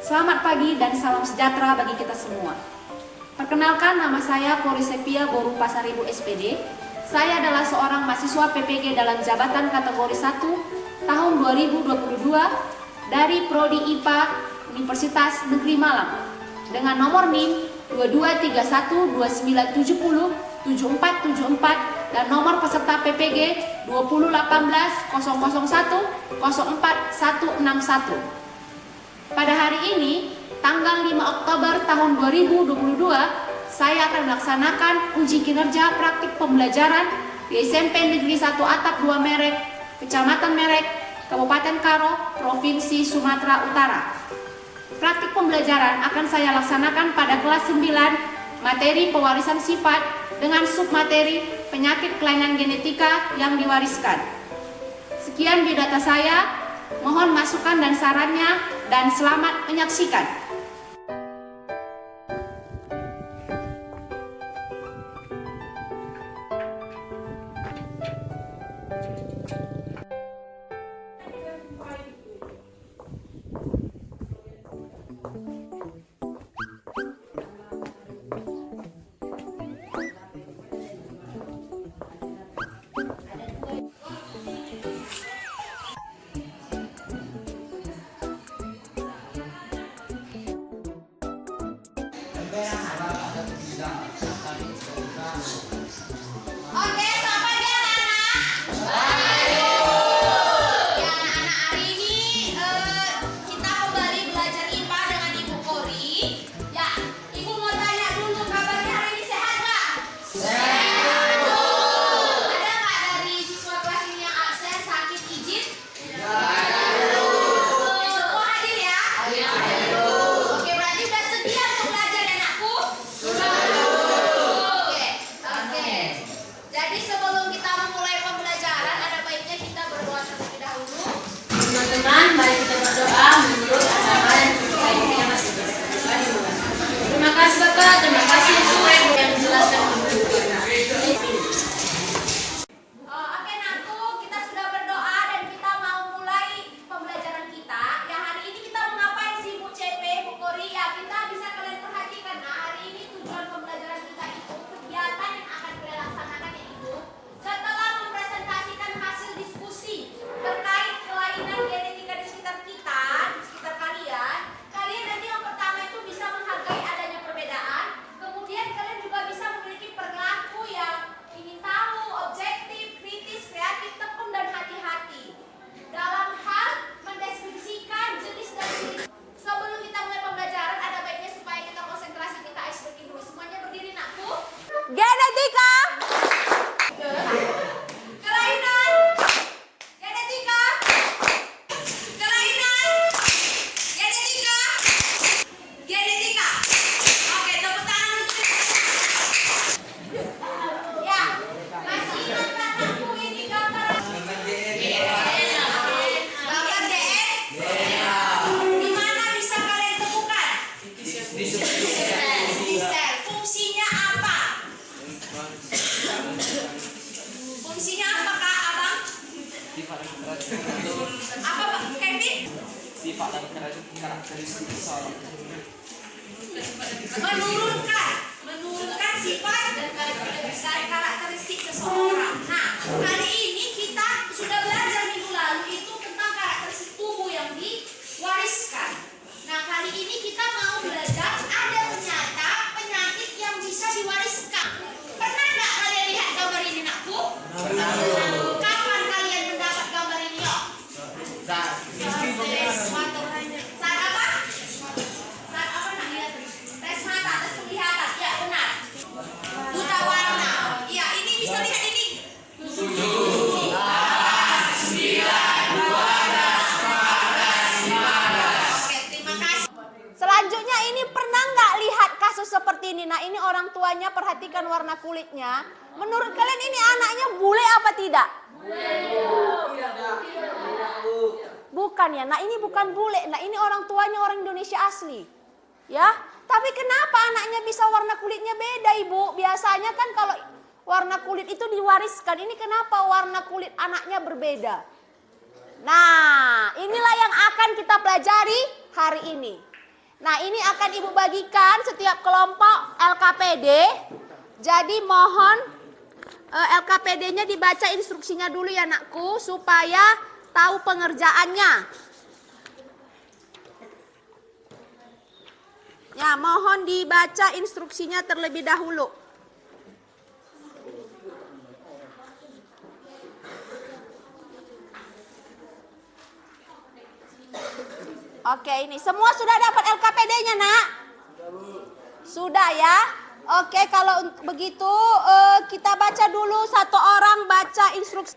Selamat pagi dan salam sejahtera bagi kita semua. Perkenalkan, nama saya Pori Sepia Boru Pasaribu SPD. Saya adalah seorang mahasiswa PPG dalam jabatan kategori 1 tahun 2022 dari Prodi IPA Universitas Negeri Malang dengan nomor NIM 223129707474 dan nomor peserta PPG 201800104161. Pada hari ini, tanggal 5 Oktober tahun 2022, saya akan melaksanakan uji kinerja praktik pembelajaran di SMP Negeri 1 Atap 2 Merek, Kecamatan Merek, Kabupaten Karo, Provinsi Sumatera Utara. Praktik pembelajaran akan saya laksanakan pada kelas 9, materi pewarisan sifat dengan submateri penyakit kelainan genetika yang diwariskan. Sekian biodata saya. Mohon masukan dan sarannya, dan selamat menyaksikan. Oke, selamat pagi anak-anak. Ya, anak-anak, hari ini kita kembali belajar IPA dengan Ibu Kori. Ya, Ibu mau tanya dulu, kabarnya hari ini sehat nggak? Sehat. Ada nggak dari siswa kelas ini yang absen, sakit, izin? Semua hadir ya? Oke, berarti udah sedia untuk belajar ya, anakku? Oke. Jadi sebelum kita memulai pembelajaran, ada baiknya kita berdoa terlebih dahulu. Teman-teman, mari kita berdoa menurut agama yang kita ikuti masing-masing. Terima kasih Bapak, terima kasih Yesus yang menjelaskan hidup kita. Oke, Nakku, kita sudah berdoa dan kita mau mulai pembelajaran kita. Ya, hari ini kita mau ngapain sih, Bu CP, Bu Kori? Ya, kita bisa kalian perhatikan. Nah, hari ini tujuan pembelajaran kita itu kegiatan yang akan kalian laksanakan yaitu setelah mempresentasikan hasil diskusi terkait kelainan genetika di sekitar kita, di sekitar kalian, kalian nanti yang pertama itu bisa menghargai adanya perbedaan. Kemudian kalian juga bisa memiliki perilaku yang ingin tahu, objektif, kritis, kreatif, tekun, dan hati-hati dalam hal mendeskripsikan jenis dan ciri. Sebelum kita mulai pembelajaran, ada baiknya supaya kita konsentrasi, kita ice breaking dulu. Semuanya berdiri, Nakku. Genetika. Kelainan. Genetika. Kelainan. Genetika. Genetika. Oke, tepuk tangan untuk ya, masih ingat kan aku ini gambar gambar DNA? Di mana bisa kalian temukan? Di sel. Fungsinya apa? Fungsinya apa, Kak, Abang? Apa, Pak Kevin? Sifat dan karakteristik seseorang. menurunkan sifat dan karakteristik seseorang. Nah, kali ini kita sudah belajar minggu lalu itu tentang karakteristik tubuh yang diwariskan. Nah, kali ini kita mau belajar ada ternyata penyakit yang bisa diwariskan. Pernah nggak kalian lihat gambar ini, Nakku? Kapan kalian mendapat gambar ini, yo? Saat apa? Saat apa, nak lihat? Tes mata, tes penglihatan. Ya, benar. Buta warna. Iya, ini bisa lihat ini. 7, 8, 9, 12, 14, 15. Oke, terima kasih. Selanjutnya ini pernah nggak lihat kasus seperti ini? Nah, ini orang tuanya, perhatikan warna kulitnya. Menurut kalian ini anaknya bule apa tidak? Bukan ya. Nah, ini bukan bule. Nah, ini orang tuanya orang Indonesia asli. Ya. Tapi kenapa anaknya bisa warna kulitnya beda, Ibu? Biasanya kan kalau warna kulit itu diwariskan. Ini kenapa warna kulit anaknya berbeda? Nah, ini kita pelajari hari ini. Nah, ini akan Ibu bagikan setiap kelompok LKPD. Jadi mohon LKPD-nya dibaca instruksinya dulu ya nakku, supaya tahu pengerjaannya. Ya, mohon dibaca instruksinya terlebih dahulu. Oke, ini semua sudah dapat LKPD-nya, Nak? Sudah ya? Oke, kalau begitu kita baca dulu, satu orang baca instruksi.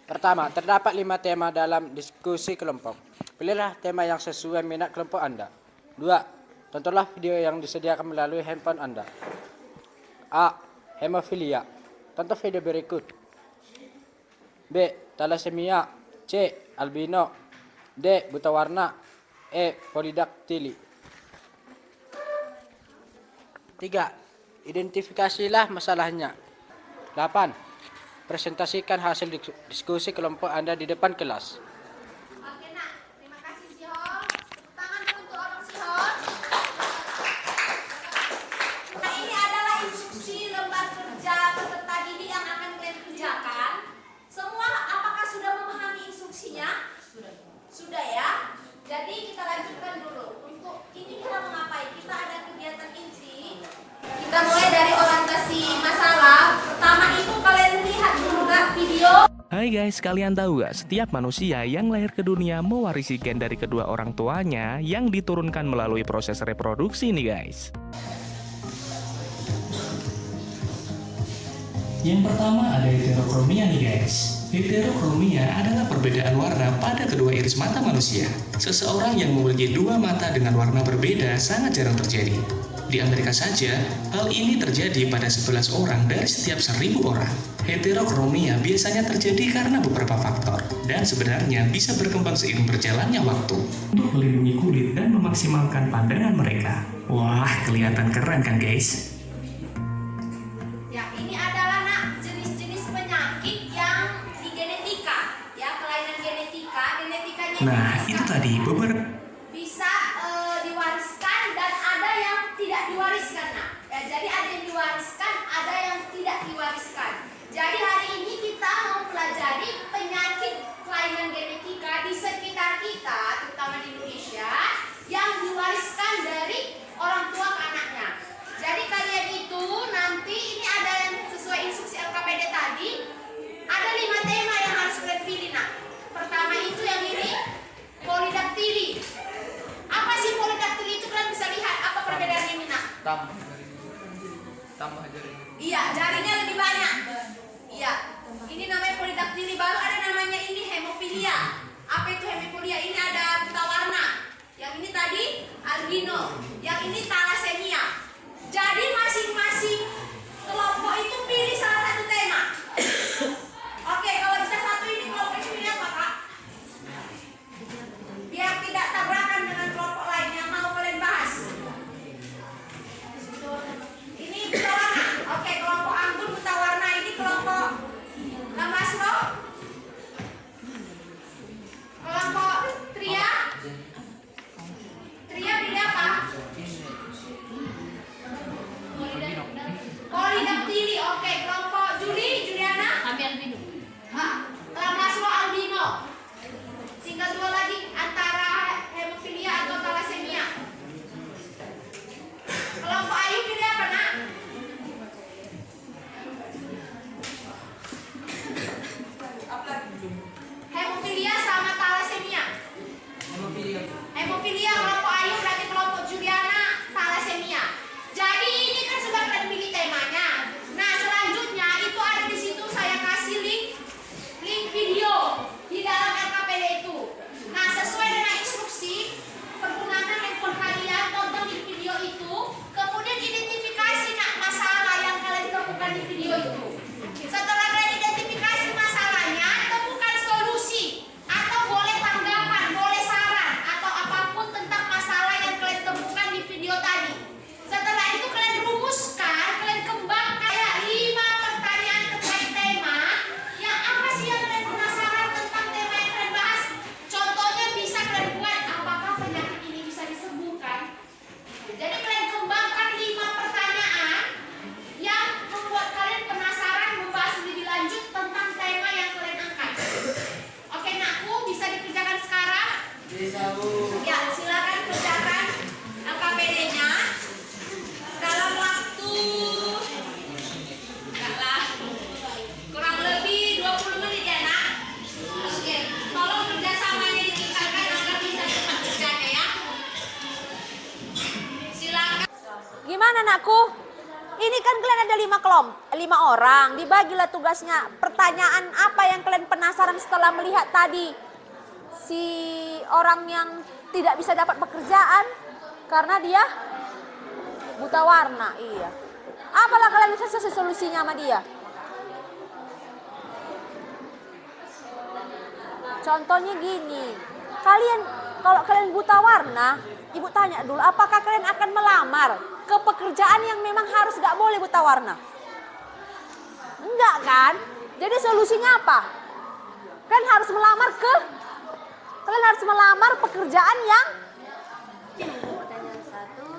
Pertama, terdapat 5 tema dalam diskusi kelompok. Pilihlah tema yang sesuai minat kelompok Anda. 2. Tontonlah video yang disediakan melalui handphone Anda. A. Hemofilia. Tonton video berikut. B. Thalassemia. C. Albino. D. Buta warna. E. Polidaktili. 3. Identifikasilah masalahnya. 8. Presentasikan hasil diskusi kelompok Anda di depan kelas. Oke, Nak. Terima kasih, Sihon. Tepuk tangan dulu untuk orang Sihon. Nah, ini adalah instruksi lembar kerja peserta didik yang akan kalian kerjakan. Semua apakah sudah memahami instruksinya? Sudah ya? Jadi kita lanjutkan dulu. Untuk ini kita mengapain? Kita ada kegiatan inti. Kita mulai dari orientasi masalah. Pertama itu kalian lihat dulu nggak video. Hai guys, kalian tahu gak? Setiap manusia yang lahir ke dunia mewarisi gen dari kedua orang tuanya yang diturunkan melalui proses reproduksi nih guys. Yang pertama ada heterokromia nih guys. Heterokromia adalah perbedaan warna pada kedua iris mata manusia. Seseorang yang memiliki dua mata dengan warna berbeda sangat jarang terjadi. Di Amerika saja, hal ini terjadi pada 11 orang dari setiap 1000 orang. Heterokromia biasanya terjadi karena beberapa faktor, dan sebenarnya bisa berkembang seiring berjalannya waktu. Untuk melindungi kulit dan memaksimalkan pandangan mereka. Wah, kelihatan keren kan guys? Ya, ini adalah Nak jenis-jenis penyakit yang di genetika, ya, kelainan genetika. Genetikanya Nah, itu tadi beberapa bisa diwariskan dan ada yang tidak diwariskan, Nak. Ya, jadi ada yang diwariskan, ada yang tidak diwariskan. Jadi hari ini kita mau pelajari penyakit kelainan genetika di sekitar kita, terutama di Indonesia, yang diwariskan dari orang tua ke anaknya. Jadi kalian itu nanti ini ada yang sesuai instruksi LKPD tadi, ada 5 tema yang harus kalian pilih, Nak. Pertama itu yang ini, polidaktili. Apa sih polidaktili itu? Kalian bisa lihat apa perbedaannya ini, Nak? Tambah jari. Iya, jarinya lebih banyak. Iya, ini namanya polidaktili. Baru ada namanya ini hemofilia. Apa itu hemofilia? Ini ada buta warna. Yang ini tadi albino. Yang ini thalassemia. Jadi masing-masing kelompok itu pilih salah satu tema. Oke, kalau bisa satu ini kelompok ini pilih apa, Kak? Biar tidak tabrakan dengan kelompok lain yang mau kalian bahas. Ini buta warna. Oke, kelompok anggun buta warna. Ini kelompok Lamaslo. Kelompok Tria. Tria pilih apa? Polidaktili. Oke, kelompok Juliana. Albino. Lamaslo albino. Tinggal 2 lagi antara hemofilia atau thalassemia. Kelompok Ayu pilih apa, Nak? Hemofilia sama thalassemia. Hemofilia kelompok Ayu, berarti kelompok Juliana thalassemia. Jadi ini kan sudah kalian pilih temanya. Nah, selanjutnya itu ada di situ saya kasih link video di dalam LKPD itu. Nah, sesuai dengan instruksi, pergunakan handphone kalian, tonton di video itu, kemudian identifikasi Nak masalah yang kalian temukan di video itu. Setelah kalian identifikasi masalahnya, temukan solusi atau boleh tanggapan, boleh saran atau apapun tentang Ya, silakan kerjakan LKPD-nya dalam waktu kurang lebih 20 menit ya nak. Oke, tolong kerjasamanya ditingkatkan agar bisa cepat kerjanya ya. Silakan. Gimana anakku? Ini kan kalian ada 5 orang, dibagilah tugasnya. Pertanyaan apa yang kalian penasaran setelah melihat tadi si orang yang tidak bisa dapat pekerjaan karena dia buta warna? Iya. Apalah kalian bisa solusinya sama dia? Contohnya gini, kalau kalian buta warna, ibu tanya dulu, apakah kalian akan melamar ke pekerjaan yang memang harus gak boleh buta warna? Enggak kan? Jadi solusinya apa? Kalian harus melamar pekerjaan yang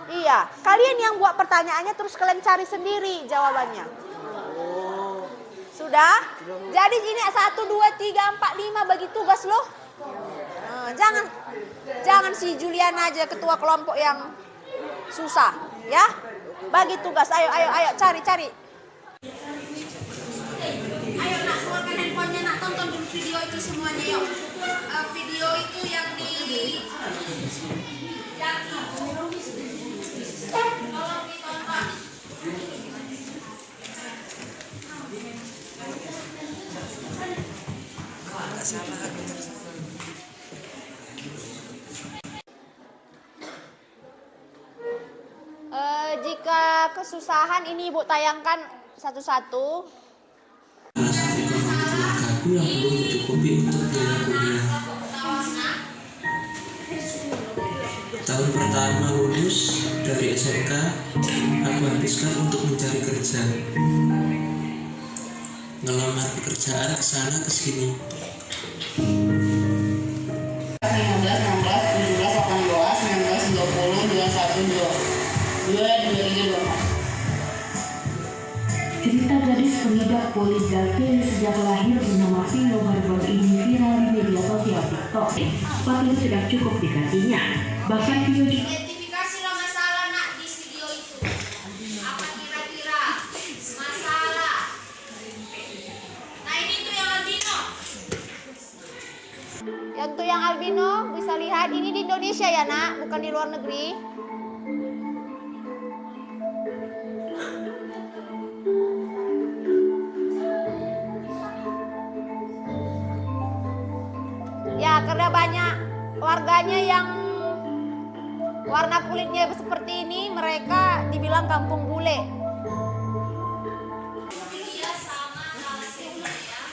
iya, kalian yang buat pertanyaannya terus kalian cari sendiri jawabannya. Sudah? Jadi ini 1, 2, 3, 4, 5 bagi tugas loh. Nah, jangan si Julian aja ketua kelompok yang susah, ya. Bagi tugas, ayo cari. Ayo nak, keluarkan handphonenya nak, tonton dulu video itu semuanya yuk. Video itu yang tolong ditonton. Jika kesusahan ini ibu tayangkan satu-satu. Aku yang belum mencukupi untuk biaya kuliah. Tahun pertama lulus dari SMK, aku habiskan untuk mencari kerja. Ngelamar pekerjaan kesana kesini. 15, 16, 17, 18, 19, 20, 21, 22, Cerita gadis pengidap polidakin sejak lahir bernama Vino baru-baru ini viral di media sosial TikTok. Sepatu tidak cukup di kakinya. Bahkan Vino juga Identifikasilah masalah nak di video itu. Apa kira-kira masalah? Nah ini tuh yang albino. Untuk yang albino bisa lihat ini di Indonesia ya nak, bukan di luar negeri. Ya, karena banyak warganya yang warna kulitnya seperti ini, mereka dibilang kampung bule. Dia sama hasilnya ya.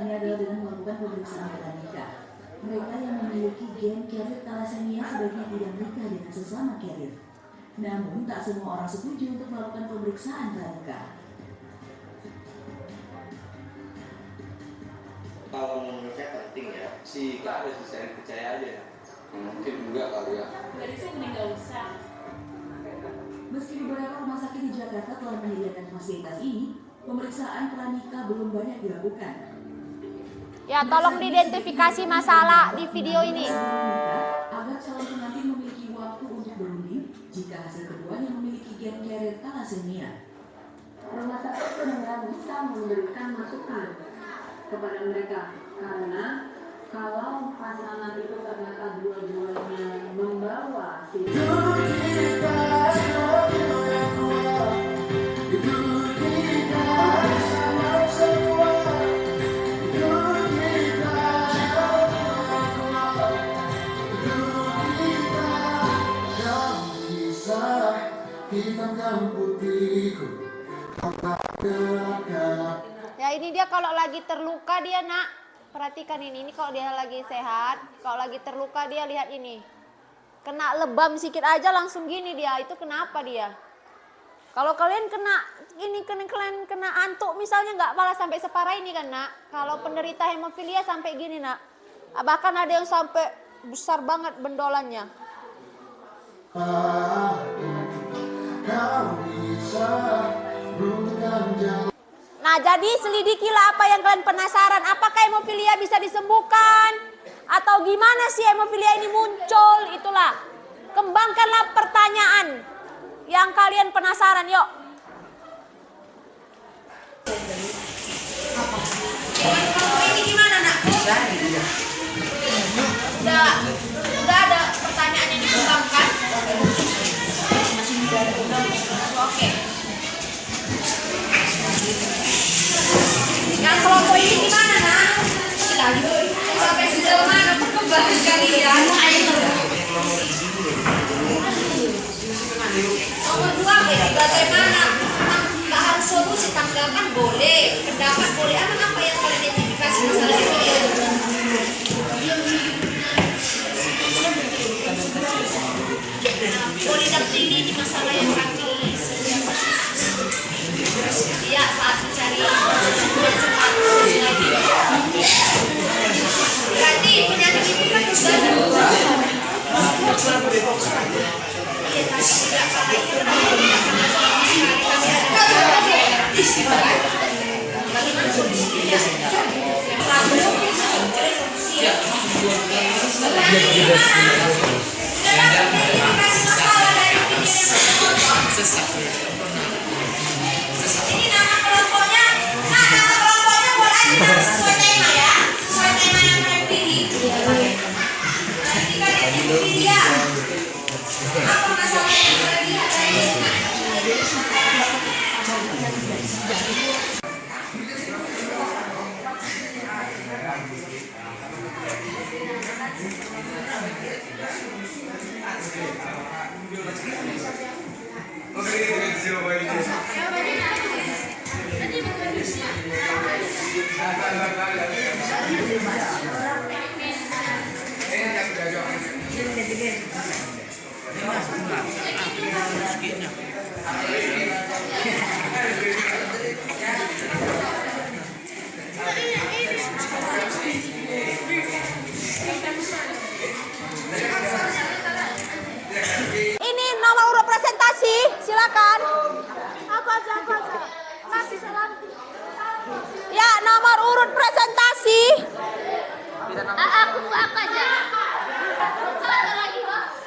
ini adalah dengan melakukan pemeriksaan pranikah. Mereka yang memiliki gen carrier thalassemia sebaiknya tidak menikah dengan sesama carrier. Namun tak semua orang setuju untuk melakukan pemeriksaan pranikah. Kalau menurut saya penting ya, si kak harus bisa percaya aja. Mungkin juga kali ya. Meski beberapa rumah sakit di Jakarta telah menyediakan fasilitas ini, pemeriksaan pranikah belum banyak dilakukan. Ya, tolong diidentifikasi masalah di video ini. Agar calon pengantin memiliki waktu untuk berunding jika hasil keduanya memiliki gen carrier thalassemia. Rumah sakit benar bisa memberikan masukan kepada mereka, karena kalau pasangan itu ternyata dua-duanya membawa Ya, ini dia kalau lagi terluka dia nak. Perhatikan ini kalau dia lagi sehat, kalau lagi terluka dia lihat ini. Kena lebam sedikit aja langsung gini dia. Itu kenapa dia? Kalau kalian kalian kena antuk misalnya nggak malah sampai separah ini kan nak. Kalau penderita hemofilia sampai gini nak. Bahkan ada yang sampai besar banget bendolannya. Nah Nah, jadi selidikilah apa yang kalian penasaran. Apakah hemofilia bisa disembuhkan? Atau gimana sih hemofilia ini muncul? Itulah. Kembangkanlah pertanyaan yang kalian penasaran. Yuk. Ini gimana nak? Udah ada pertanyaan yang dikembangkan. Oke. Yang kelompok ini gimana nak? Sampai sejauh mana perkembangan kalian? Nomor 2, bagaimana? Nggak harus solusi, tanggapan boleh, pendapat boleh. Apa yang kalian identifikasi masalah ini? Polidaktili ini masalah yang praktis. Iya, saat mencari berarti penyakit itu kan sudah ini nama kelompoknya, nama kelompoknya boleh aja sesuai tema ya, sesuai tema yang kalian pilih. Nanti kalian pilih ya. Apa masalah yang kalian lihat dari Ini nomor urut presentasi, silakan. Apa aja? Masih salam. Ya, nomor urut presentasi. aku aja.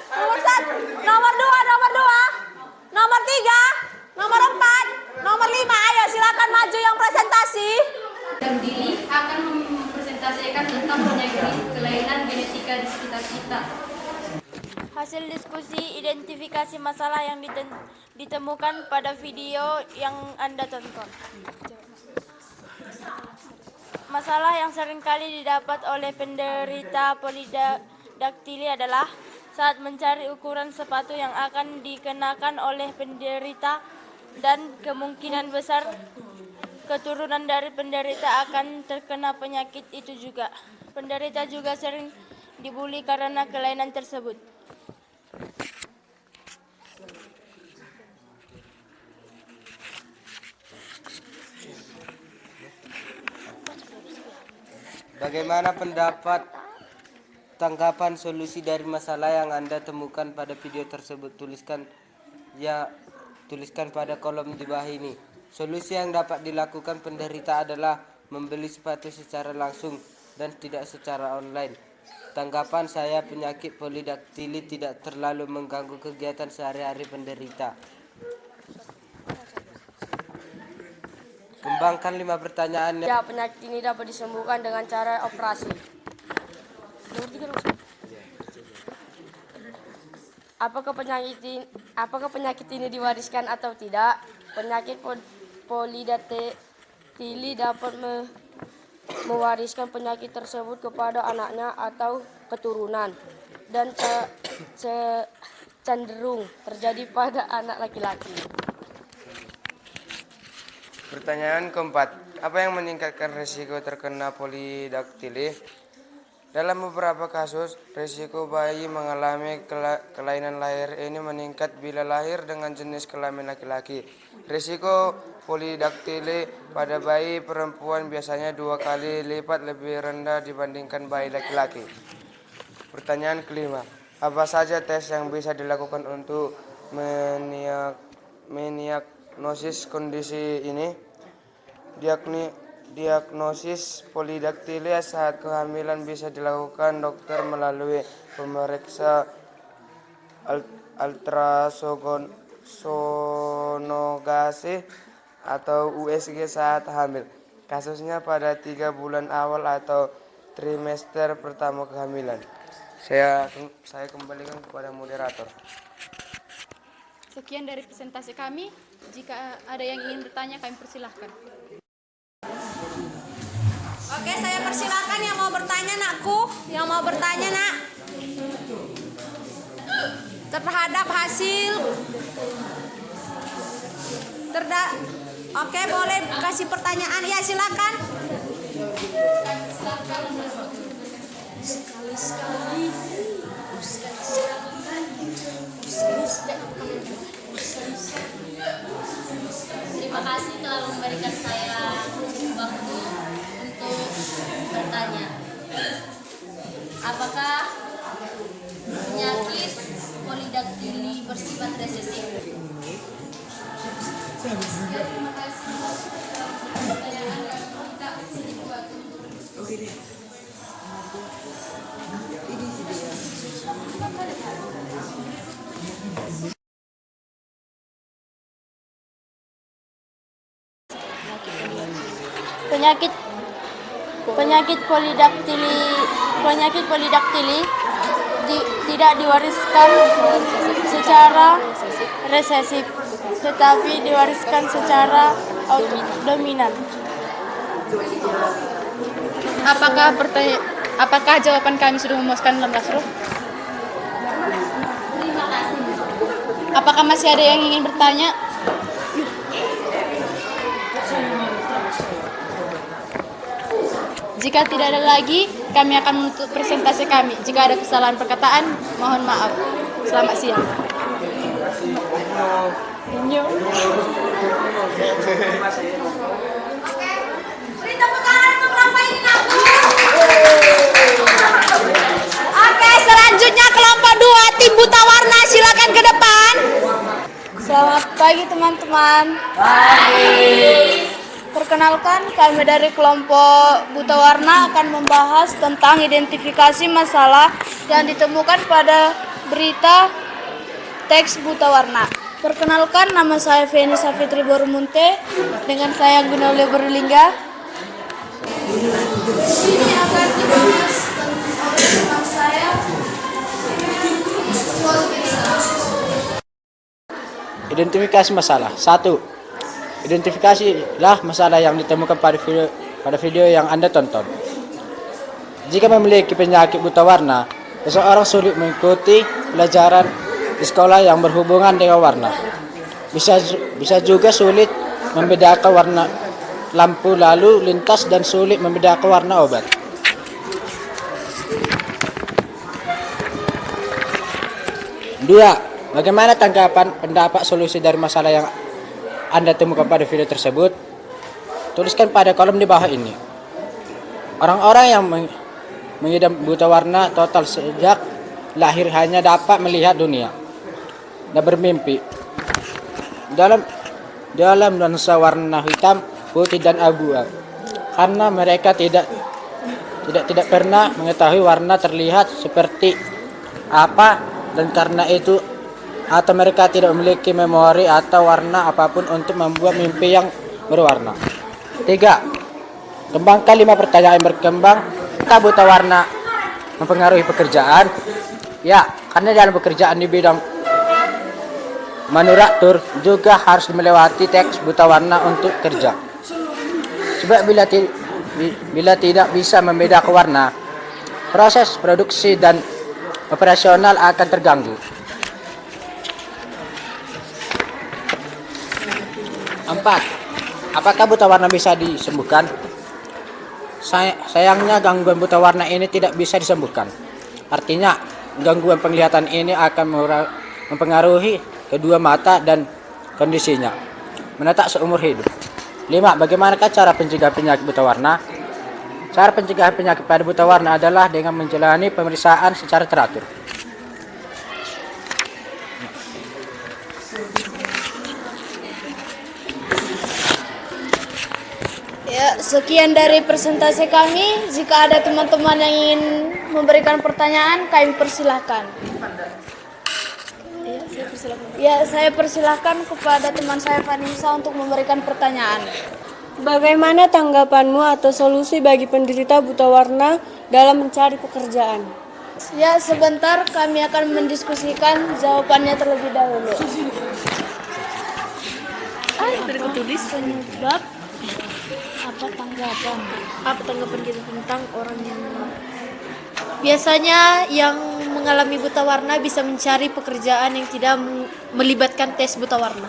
Nomor 1, nomor 2, nomor 3, nomor 4, nomor 5. Ayo silakan maju yang presentasi. Dili akan mempresentasikan tentang penyakit kelainan genetika di sekitar kita. Hasil diskusi identifikasi masalah yang ditemukan pada video yang Anda tonton. Masalah yang seringkali didapat oleh penderita polidaktili adalah saat mencari ukuran sepatu yang akan dikenakan oleh penderita dan kemungkinan besar keturunan dari penderita akan terkena penyakit itu juga. Penderita juga sering dibuli karena kelainan tersebut. Bagaimana pendapat tanggapan solusi dari masalah yang Anda temukan pada video tersebut? Tuliskan pada kolom di bawah ini. Solusi yang dapat dilakukan penderita adalah membeli sepatu secara langsung dan tidak secara online. Tanggapan saya, penyakit polidaktili tidak terlalu mengganggu kegiatan sehari-hari penderita. Kembangkan 5 pertanyaan. Ya, penyakit ini dapat disembuhkan dengan cara operasi. Apakah penyakit ini diwariskan atau tidak? Penyakit polidaktili dapat mewariskan penyakit tersebut kepada anaknya atau keturunan, dan cenderung terjadi pada anak laki-laki. Pertanyaan keempat, apa yang meningkatkan risiko terkena polidaktili? Dalam beberapa kasus, risiko bayi mengalami kelainan lahir ini meningkat bila lahir dengan jenis kelamin laki-laki. Risiko polidaktili pada bayi perempuan biasanya 2 kali lipat lebih rendah dibandingkan bayi laki-laki. Pertanyaan kelima, apa saja tes yang bisa dilakukan untuk mendiagnosis kondisi ini? Diagnosis polidaktilia saat kehamilan bisa dilakukan dokter melalui pemeriksa ultrasonograsi atau USG saat hamil. Kasusnya pada 3 bulan awal atau trimester pertama kehamilan. Saya kembalikan kepada moderator. Sekian dari presentasi kami. Jika ada yang ingin bertanya, kami persilahkan. Oke, saya persilakan yang mau bertanya, nakku. Yang mau bertanya, nak. Terhadap hasil. Oke, boleh kasih pertanyaan. Ya, silakan. Terima kasih telah memberikan saya waktu untuk bertanya. Apakah penyakit polidaktili bersifat resesif? Terima kasih. Pertanyaan kita Oke deh. Penyakit polidaktili tidak diwariskan secara resesif, tetapi diwariskan secara dominan. Apakah jawaban kami sudah memuaskan dalam Nasrul? Apakah masih ada yang ingin bertanya? Jika tidak ada lagi, kami akan menutup presentasi kami. Jika ada kesalahan perkataan, mohon maaf. Selamat siang. Beri tepuk tangan untuk kelompok ini, nakku. Oke, selanjutnya kelompok 2 tim buta warna, silakan ke depan. Selamat pagi teman-teman. Perkenalkan, kami dari kelompok buta warna akan membahas tentang identifikasi masalah yang ditemukan pada berita teks buta warna. Perkenalkan, nama saya Feni Safitri Borumunte, dengan saya Gunaulya Berlingga. Ini akan dibahas tentang saya. Identifikasi masalah. 1. Identifikasilah masalah yang ditemukan pada video yang Anda tonton. Jika memiliki penyakit buta warna, seseorang sulit mengikuti pelajaran di sekolah yang berhubungan dengan warna. Bisa juga sulit membedakan warna lampu lalu lintas dan sulit membedakan warna obat. Dua, bagaimana pendapat solusi dari masalah yang Anda temukan pada video tersebut? Tuliskan pada kolom di bawah ini. Orang-orang yang mengidap buta warna total sejak lahir hanya dapat melihat dunia dan bermimpi dalam nuansa warna hitam, putih dan abu-abu, karena mereka tidak pernah mengetahui warna terlihat seperti apa, dan karena itu atau mereka tidak memiliki memori atau warna apapun untuk membuat mimpi yang berwarna. 3. Kembangkan 5 pertanyaan yang berkembang. Apakah buta warna mempengaruhi pekerjaan? Ya, karena dalam pekerjaan di bidang manufaktur juga harus melewati teks buta warna untuk kerja. Sebab bila tidak bisa membedakan warna, proses produksi dan operasional akan terganggu. 4. Apakah buta warna bisa disembuhkan? Sayangnya gangguan buta warna ini tidak bisa disembuhkan. Artinya, gangguan penglihatan ini akan mempengaruhi kedua mata dan kondisinya menetap seumur hidup. 5. Bagaimanakah cara pencegahan penyakit buta warna? Cara pencegahan penyakit pada buta warna adalah dengan menjalani pemeriksaan secara teratur. Ya, sekian dari presentasi kami. Jika ada teman-teman yang ingin memberikan pertanyaan, kami persilahkan. Ya, saya persilahkan kepada teman saya Vanessa untuk memberikan pertanyaan. Bagaimana tanggapanmu atau solusi bagi penderita buta warna dalam mencari pekerjaan? Ya, sebentar kami akan mendiskusikan jawabannya terlebih dahulu. Penyebab apa tanggapan kita tentang orang yang biasanya yang mengalami buta warna bisa mencari pekerjaan yang tidak melibatkan tes buta warna.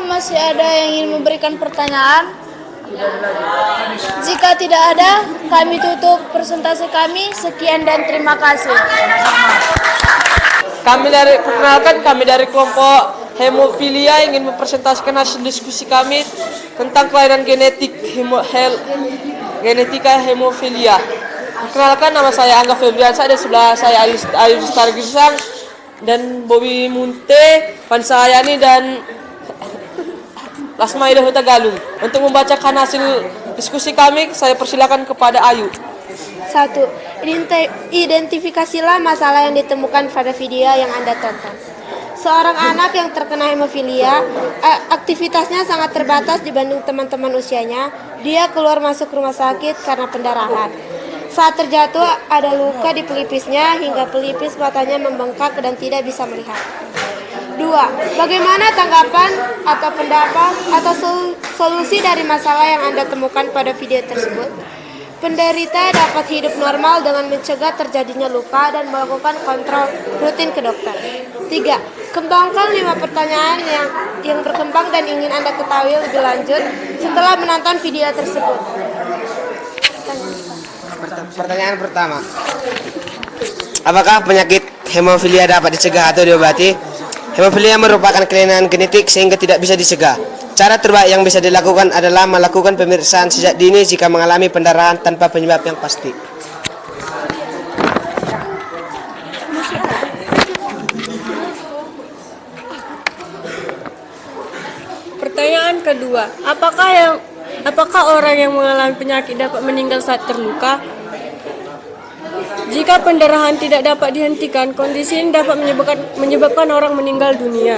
Masih ada yang ingin memberikan pertanyaan? Jika tidak ada, kami tutup presentasi kami. Sekian dan terima kasih. Kami dari kelompok hemofilia ingin mempresentasikan hasil diskusi kami tentang kelainan genetika hemofilia. Perkenalkan, nama saya Angga Febriansa, dan sebelah saya Ayu Stargisang dan Bobi Munte, Vanessa Ayani dan Lasma Ida Huta Galung. Untuk membacakan hasil diskusi kami, saya persilakan kepada Ayu. 1. Identifikasilah masalah yang ditemukan pada video yang Anda tonton. Seorang anak yang terkena hemofilia, aktivitasnya sangat terbatas dibanding teman-teman usianya. Dia keluar masuk rumah sakit karena pendarahan. Saat terjatuh, ada luka di pelipisnya hingga pelipis matanya membengkak dan tidak bisa melihat. 2. Bagaimana tanggapan atau pendapat atau solusi dari masalah yang Anda temukan pada video tersebut? Penderita dapat hidup normal dengan mencegah terjadinya luka dan melakukan kontrol rutin ke dokter. 3. Kembangkan 5 pertanyaan yang berkembang dan ingin Anda ketahui lebih lanjut setelah menonton video tersebut. Pertanyaan pertama. Apakah penyakit hemofilia dapat dicegah atau diobati? Hemofilia merupakan kelainan genetik sehingga tidak bisa dicegah. Cara terbaik yang bisa dilakukan adalah melakukan pemeriksaan sejak dini jika mengalami pendarahan tanpa penyebab yang pasti. Pertanyaan kedua, apakah orang yang mengalami penyakit dapat meninggal saat terluka? Jika pendarahan tidak dapat dihentikan, kondisi ini dapat menyebabkan orang meninggal dunia.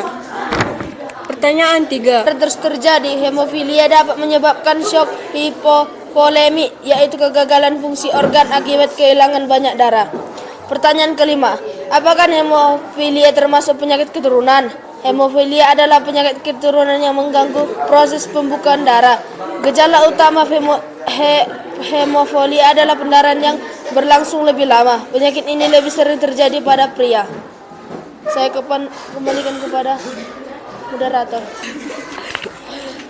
Pertanyaan 3. Terus terjadi hemofilia dapat menyebabkan shock hipovolemik, yaitu kegagalan fungsi organ akibat kehilangan banyak darah. Pertanyaan kelima, apakah hemofilia termasuk penyakit keturunan? Hemofilia adalah penyakit keturunan yang mengganggu proses pembukaan darah. Gejala utama hemofilia adalah pendarahan yang berlangsung lebih lama. Penyakit ini lebih sering terjadi pada pria. Saya kembalikan kepada moderator.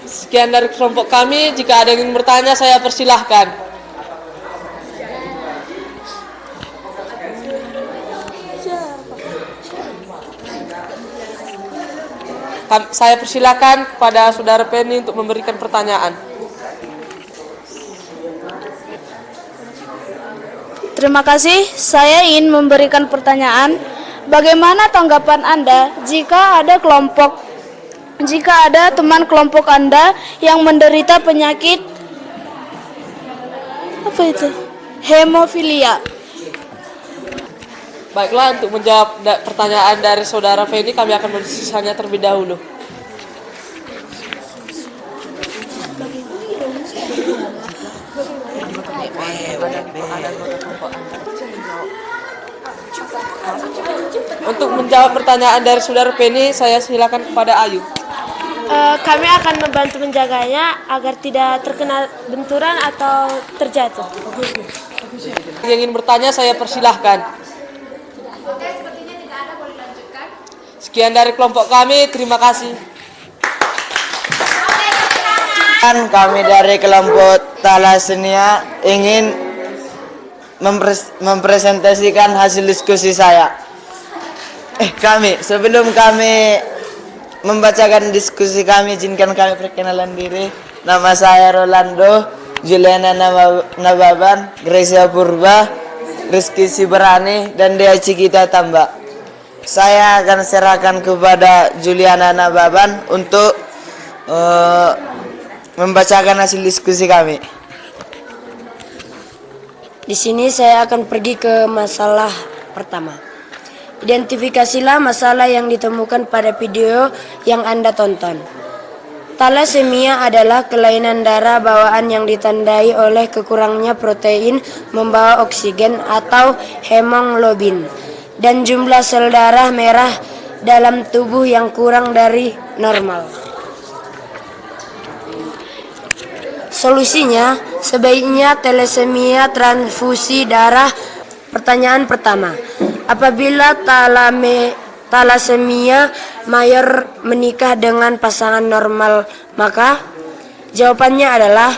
Sekian dari kelompok kami. Jika ada yang ingin bertanya, saya persilahkan. Saya persilakan kepada saudara Penny untuk memberikan pertanyaan. Terima kasih. Saya ingin memberikan pertanyaan. Bagaimana tanggapan Anda jika ada teman kelompok Anda yang menderita penyakit hemofilia? Baiklah, untuk menjawab pertanyaan dari saudara Feni, kami akan mendiskusikannya terlebih dahulu. Untuk menjawab pertanyaan dari saudara Penny, saya silakan kepada Ayu. Kami akan membantu menjaganya agar tidak terkena benturan atau terjatuh. Yang ingin bertanya, saya persilahkan. Oke, sepertinya tidak ada, boleh lanjutkan. Sekian dari kelompok kami, terima kasih. Kami dari kelompok Thalassemia ingin mempresentasikan hasil diskusi saya. Sebelum kami membacakan diskusi kami, izinkan kami perkenalan diri. Nama saya Rolando, Juliana Nababan, Gracia Purba, Rizky Siberani, dan Dea Cikita Tambak. Saya akan serahkan kepada Juliana Nababan untuk membacakan hasil diskusi kami. Di sini saya akan pergi ke masalah pertama. Identifikasilah masalah yang ditemukan pada video yang Anda tonton. Thalassemia adalah kelainan darah bawaan yang ditandai oleh kekurangnya protein membawa oksigen atau hemoglobin dan jumlah sel darah merah dalam tubuh yang kurang dari normal. Solusinya, sebaiknya thalassemia transfusi darah. Pertanyaan pertama, apabila thalassemia mayor menikah dengan pasangan normal, maka jawabannya adalah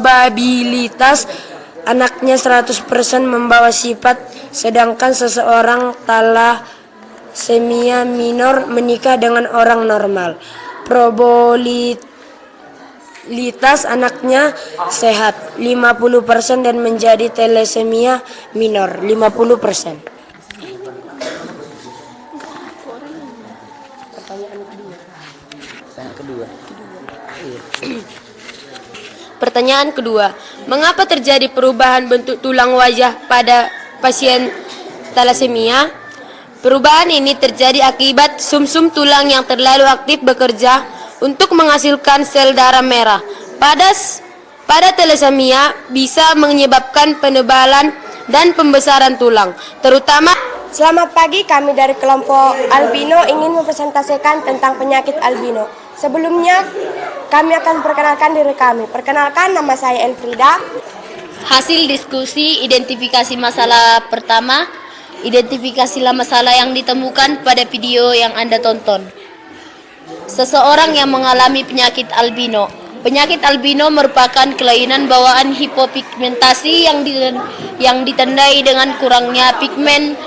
probabilitas anaknya 100% membawa sifat, sedangkan seseorang thalassemia minor menikah dengan orang normal. Probabilitas anaknya sehat 50% dan menjadi thalassemia minor 50%. Pertanyaan kedua, mengapa terjadi perubahan bentuk tulang wajah pada pasien thalassemia? Perubahan ini terjadi akibat sumsum tulang yang terlalu aktif bekerja untuk menghasilkan sel darah merah. Pada thalassemia bisa menyebabkan penebalan dan pembesaran tulang, terutama. Selamat pagi, kami dari kelompok albino ingin mempresentasikan tentang penyakit albino. Sebelumnya, kami akan perkenalkan diri kami. Perkenalkan, nama saya Elfrida. Hasil diskusi identifikasi masalah pertama. Identifikasilah masalah yang ditemukan pada video yang Anda tonton. Seseorang yang mengalami penyakit albino. Penyakit albino merupakan kelainan bawaan hipopigmentasi yang ditandai dengan kurangnya pigmen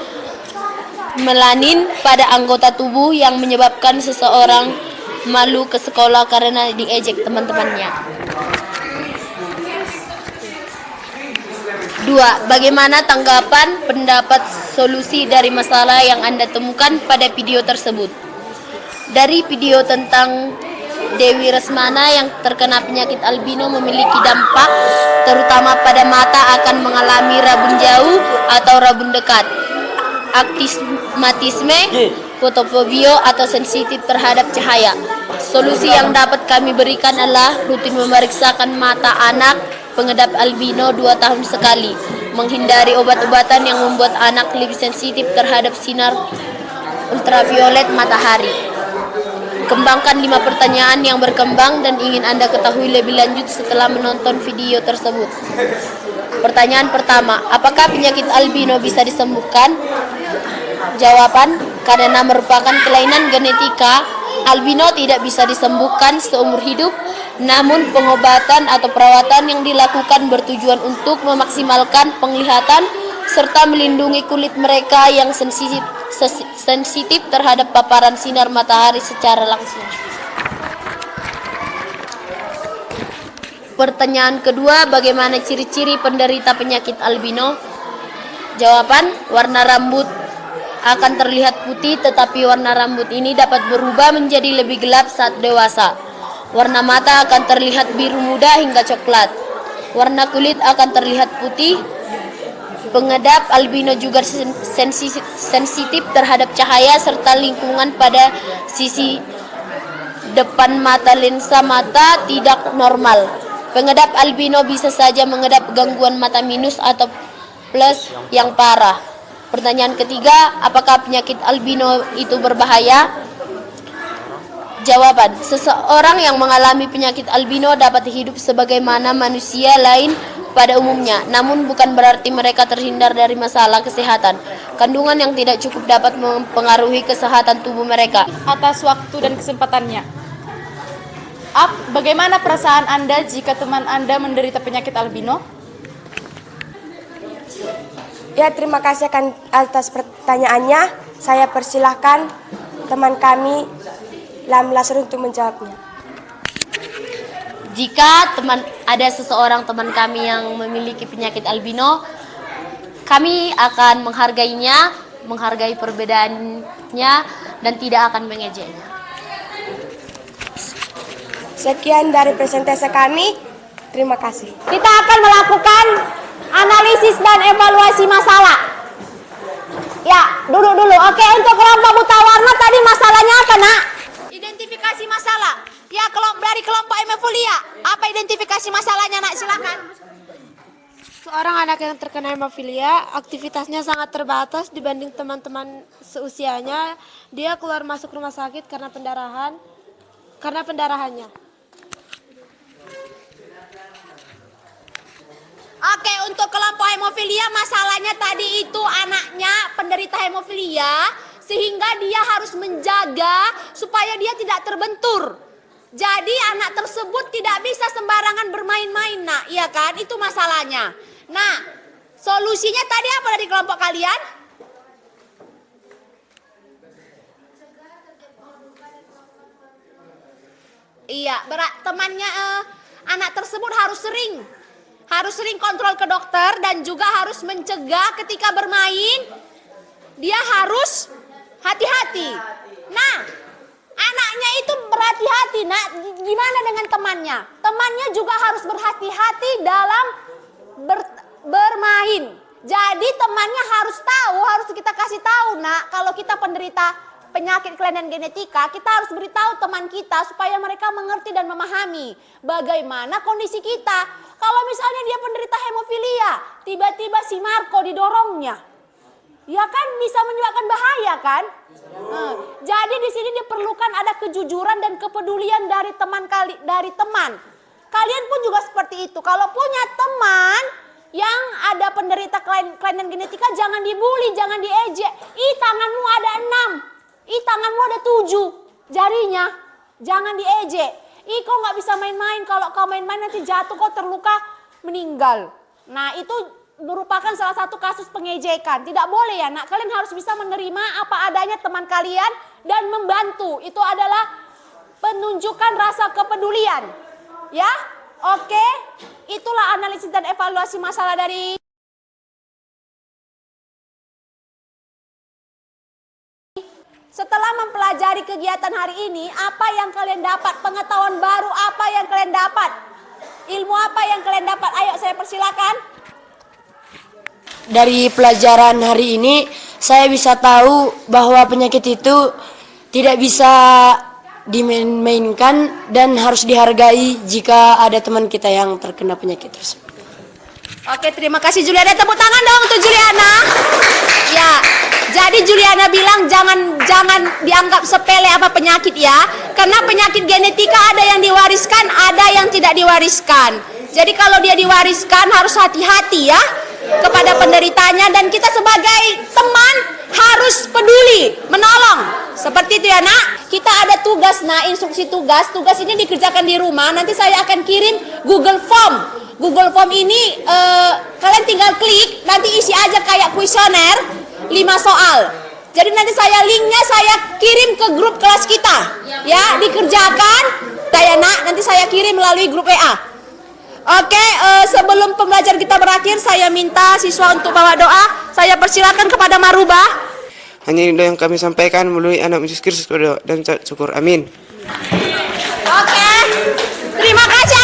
melanin pada anggota tubuh yang menyebabkan seseorang malu ke sekolah karena diejek teman-temannya. 2. Bagaimana tanggapan, pendapat, solusi dari masalah yang Anda temukan pada video tersebut? Dari video tentang Dewi Resmana yang terkena penyakit albino memiliki dampak terutama pada mata akan mengalami rabun jauh atau rabun dekat, astigmatisme, fotofobia atau sensitif terhadap cahaya. Solusi yang dapat kami berikan adalah rutin memeriksakan mata anak pengidap albino 2 tahun sekali, menghindari obat-obatan yang membuat anak lebih sensitif terhadap sinar ultraviolet matahari. Kembangkan 5 pertanyaan yang berkembang dan ingin Anda ketahui lebih lanjut setelah menonton video tersebut. Pertanyaan pertama, apakah penyakit albino bisa disembuhkan? Jawaban, karena merupakan kelainan genetika, albino tidak bisa disembuhkan seumur hidup. Namun pengobatan atau perawatan yang dilakukan bertujuan untuk memaksimalkan penglihatan serta melindungi kulit mereka yang sensitif terhadap paparan sinar matahari secara langsung. Pertanyaan kedua, bagaimana ciri-ciri penderita penyakit albino? Jawaban, warna rambut akan terlihat putih, tetapi warna rambut ini dapat berubah menjadi lebih gelap saat dewasa. Warna mata akan terlihat biru muda hingga coklat. Warna kulit akan terlihat putih. Pengidap albino juga sensitif terhadap cahaya serta lingkungan pada sisi depan mata. Lensa mata tidak normal. Pengidap albino bisa saja mengidap gangguan mata minus atau plus yang parah. Pertanyaan ketiga, apakah penyakit albino itu berbahaya? Jawaban, seseorang yang mengalami penyakit albino dapat hidup sebagaimana manusia lain pada umumnya, namun bukan berarti mereka terhindar dari masalah kesehatan. Kandungan yang tidak cukup dapat mempengaruhi kesehatan tubuh mereka. Atas waktu dan kesempatannya. Bagaimana perasaan Anda jika teman Anda menderita penyakit albino? Ya, terima kasih atas pertanyaannya. Saya persilahkan teman kami Lam Lasur untuk menjawabnya. Jika ada seseorang teman kami yang memiliki penyakit albino, kami akan menghargai perbedaannya dan tidak akan mengejeknya. Sekian dari presentasi kami. Terima kasih. Kita akan melakukan analisis dan evaluasi masalah. Ya, duduk dulu. Oke, untuk kelompok buta warna tadi masalahnya apa, Nak? Identifikasi masalah. Ya, dari kelompok hemofilia. Apa identifikasi masalahnya, Nak? Silakan. Seorang anak yang terkena hemofilia, aktivitasnya sangat terbatas dibanding teman-teman seusianya. Dia keluar masuk rumah sakit karena pendarahannya. Oke, untuk kelompok hemofilia masalahnya tadi itu anaknya penderita hemofilia sehingga dia harus menjaga supaya dia tidak terbentur. Jadi anak tersebut tidak bisa sembarangan bermain-main, Nak. Iya kan? Itu masalahnya. Nah, solusinya tadi apa dari kelompok kalian? Iya, temannya anak tersebut harus sering kontrol ke dokter dan juga harus mencegah ketika bermain dia harus hati-hati. Nah, anaknya itu berhati-hati, Nak. Gimana dengan temannya? Temannya juga harus berhati-hati dalam bermain. Jadi temannya harus tahu, harus kita kasih tahu, Nak, kalau kita penderita penyakit kelainan genetika, kita harus beritahu teman kita supaya mereka mengerti dan memahami bagaimana kondisi kita. Kalau misalnya dia penderita hemofilia, tiba-tiba si Marco didorongnya, ya kan bisa menyebabkan bahaya kan? Jadi di sini diperlukan ada kejujuran dan kepedulian dari teman. Kalian pun juga seperti itu. Kalau punya teman yang ada penderita kelainan genetika, jangan dibully, jangan diejek. Tanganmu ada 6. Tanganmu ada 7 jarinya. Jangan diejek. Kau nggak bisa main-main. Kalau kau main-main nanti jatuh, kau terluka, meninggal. Nah, itu merupakan salah satu kasus pengejekan. Tidak boleh ya, Nak. Kalian harus bisa menerima apa adanya teman kalian dan membantu. Itu adalah penunjukan rasa kepedulian. Ya? Oke. Itulah analisis dan evaluasi masalah dari setelah mempelajari kegiatan hari ini, apa yang kalian dapat? Pengetahuan baru apa yang kalian dapat? Ilmu apa yang kalian dapat? Ayo saya persilakan. Dari pelajaran hari ini, saya bisa tahu bahwa penyakit itu tidak bisa dimain-mainkan dan harus dihargai jika ada teman kita yang terkena penyakit tersebut. Oke, terima kasih Juliana. Tepuk tangan dong untuk Juliana. Ya, jadi Juliana bilang jangan dianggap sepele apa penyakit ya. Karena penyakit genetika ada yang diwariskan, ada yang tidak diwariskan. Jadi kalau dia diwariskan harus hati-hati ya kepada penderitanya, dan kita sebagai teman harus peduli, menolong. Seperti itu ya, Nak. Kita ada tugas, Nak, instruksi tugas. Tugas ini dikerjakan di rumah. Nanti saya akan kirim Google Form. Google Form ini kalian tinggal klik, nanti isi aja kayak kuesioner 5 soal. Jadi nanti linknya saya kirim ke grup kelas kita. Ya, dikerjakan. Nak, nanti saya kirim melalui grup WA. Oke, sebelum pembelajaran kita berakhir, saya minta siswa untuk bawa doa. Saya persilakan kepada Marubah. Hanya itu yang kami sampaikan melalui anak Yesus Kristus dan syukur. Amin. Oke, terima kasih.